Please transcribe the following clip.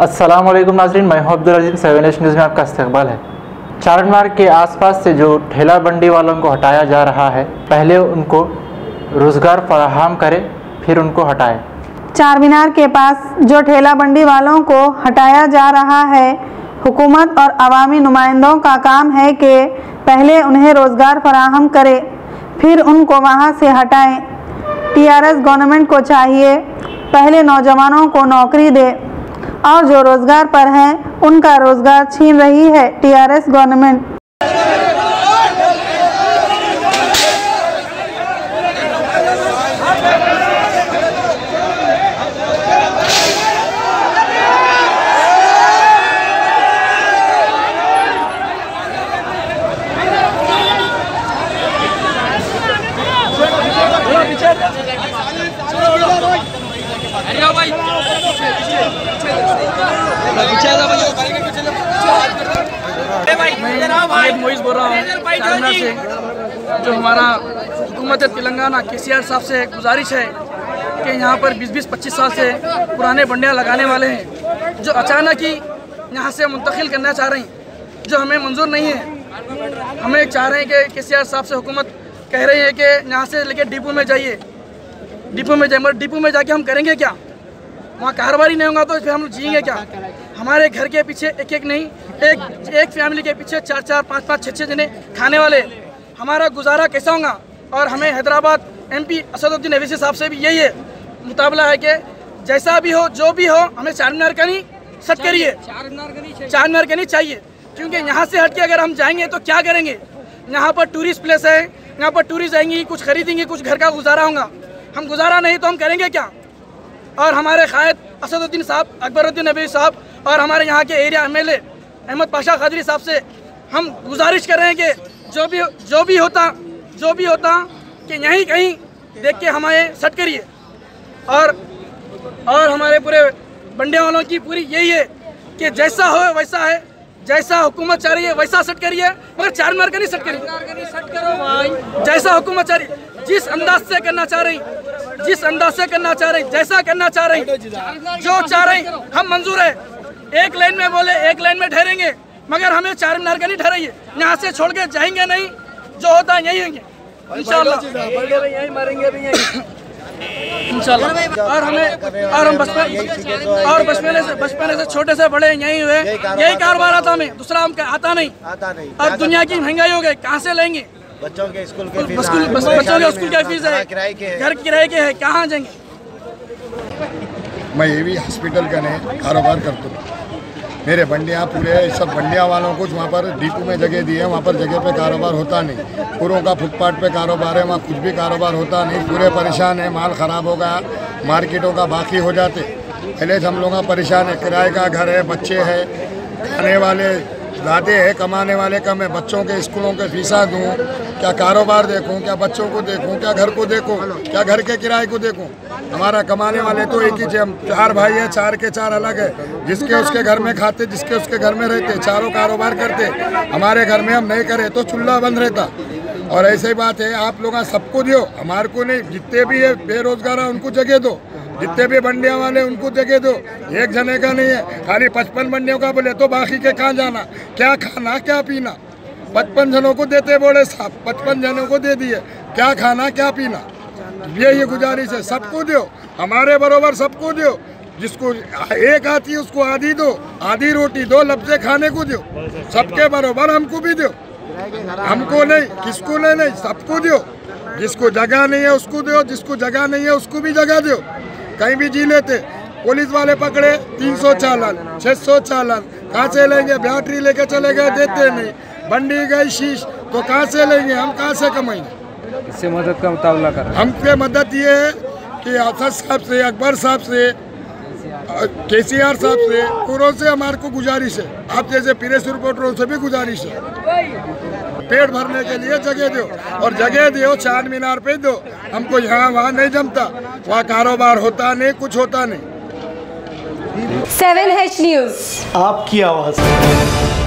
अस्सलाम वालेकुम नाज़रीन, मैं हूं अब्दुल अजीज़। 7 न्यूज़ में आपका इस्तकबाल है। चारमीनार के आसपास से जो ठेला बंडी वालों को हटाया जा रहा है, पहले उनको रोज़गार फराहम करे, फिर उनको हटाए। चारमीनार के पास जो ठेला बंडी वालों को हटाया जा रहा है, हुकूमत और अवामी नुमाइंदों का काम है कि पहले उन्हें रोज़गार फराहम करे, फिर उनको वहां से हटाएं। टीआरएस गवर्नमेंट को चाहिए पहले नौजवानों को नौकरी दे, और जो रोज़गार पर हैं उनका रोज़गार छीन रही है टीआरएस गवर्नमेंट। मैं मोइज बोल रहा हूँ चारमीनार से। जो हमारा हुकूमत तेलंगाना केसीआर साहब से गुजारिश है कि यहाँ पर 20-25 साल से पुराने बंडियाँ लगाने वाले हैं, जो अचानक ही यहाँ से मुंतकिल करना चाह रहे हैं, जो हमें मंजूर नहीं है। हमें चाह रहे हैं कि केसीआर साहब से हुकूमत कह रही है कि यहाँ से लेके डिपो में जाइए, डिपो में जाइए। मगर डिपो में जाके हम करेंगे क्या? वहाँ कारोबारी नहीं होगा तो फिर हम जिएंगे क्या? हमारे घर के पीछे एक नहीं, एक फैमिली के पीछे 4-4, 5-5, 6-6 जने खाने वाले, हमारा गुजारा कैसा होगा? और हमें हैदराबाद MP असदुद्दीन अवैसी साहब से भी यही है मुताबला है कि जैसा भी हो, जो भी हो, हमें चारमीनार का नहीं सेट करिए, चारमीनार का नहीं चाहिए। क्योंकि यहाँ से हट के अगर हम जाएंगे तो क्या करेंगे? यहाँ पर टूरिस्ट प्लेस है, यहाँ पर टूरिस्ट आएंगी, कुछ खरीदेंगे, कुछ घर का गुजारा होगा। हम गुजारा नहीं तो हम करेंगे क्या? और हमारे कायद असदुद्दीन साहब, अकबरुद्दीन अवैसी साहब और हमारे यहाँ के एरिया MLA अहमद पाशा कादरी साहब से हम गुजारिश कर रहे हैं कि जो भी होता कि यहीं कहीं देख के हमें सेट करिए। और हमारे पूरे बंडिया वालों की पूरी यही है कि जैसा हो वैसा है, जैसा हुकूमत चाह रही है वैसा सेट करिए, मगर चारमीनार का नहीं सेट करिए। जैसा हुकूमत चाह रही, जिस अंदाज से करना चाह रही, जैसा करना चाह रही, जो चाह रही, हम मंजूर है। एक लाइन में बोले, एक लाइन में ठहरेंगे, मगर हमें चारमीनार का नहीं ठहराइए। यहाँ से छोड़ के जाएंगे नहीं, जो होता है यही होंगे इंशाल्लाह, यही मरेंगे भी यही इंशाल्लाह। और हम बचपन से छोटे से बड़े यही हुए, यही कारोबार आता हमें, दूसरा हम आता नहीं। और दुनिया की महंगाई हो गई, कहाँ से लेंगे? बच्चों के स्कूल के फीस, बच्चों के स्कूल के फीस है, घर किराए के है, कहाँ जाएंगे? मैं ये भी हॉस्पिटल का नहीं कारोबार करता हूँ। मेरे बंडियाँ पूरे सब बंडिया वालों को वहाँ पर डिपो में जगह दी है, वहाँ पर जगह पे कारोबार होता नहीं। पूरों का फुटपाथ पे कारोबार है, वहाँ कुछ भी कारोबार होता नहीं। पूरे परेशान है, माल ख़राब हो गया, मार्केटों का बाकी हो जाते। पहले से हम लोग परेशान है, किराए का घर है, बच्चे हैं, खाने वाले ज़्यादा है, कमाने वाले कम है। बच्चों के स्कूलों के फीसा दूँ, क्या कारोबार देखूँ, क्या बच्चों को देखूँ, क्या घर को देखूँ, क्या घर के किराए को देखूँ? हमारा कमाने वाले तो एक ही, हम 4 भाई हैं, 4 के 4 अलग है। जिसके उसके घर में खाते, जिसके उसके घर में रहते, चारों कारोबार करते। हमारे घर में हम नहीं करे तो चूल्हा बंद रहता। और ऐसी बात है, आप लोग सबको दो, हमारे को नहीं। जितने भी है बेरोजगार है उनको जगह दो, जितने भी बंडियाँ वाले उनको जगह दो। एक जने का नहीं है, खाली 55 बंडियों का बोले तो बाकी के कहाँ जाना, क्या खाना, क्या पीना? 55 जनों को देते बोले साहब, 55 जनों को दे दिए, क्या खाना, क्या पीना? यही गुजारिश है, सबको दो, हमारे बरोबर सबको दो। जिसको एक आती है उसको आधी दो, आधी रोटी दो, लफ्ज़े खाने को दो, सबके बरोबर हमको भी दो। हमको नहीं, किसको नहीं, सबको दो। जिसको जगह नहीं है उसको दो, जिसको जगह नहीं है उसको भी जगह दो। कहीं भी जी लेते, पुलिस वाले पकड़े 300 चालान, 600 चालान, कहाँ से लेंगे? बैटरी लेके चले गए, देते नहीं। बंडी गई शीश, तो कहाँ से लेंगे? हम कहाँ से कमाएंगे? इससे मदद का मुताबला कर। हम पे मदद ये है कि असद साहब से, अकबर साहब से, केसीआर साहब से, पूरों से हमारे को गुजारिश है। आप जैसे प्रेस रिपोर्टरों से भी गुजारिश है, पेट भरने के लिए जगह दो, और जगह दो चारमीनार पे दो। हमको यहाँ वहाँ नहीं जमता, वहाँ कारोबार होता नहीं, कुछ होता नहीं। 7H न्यूज़, आपकी आवाज़।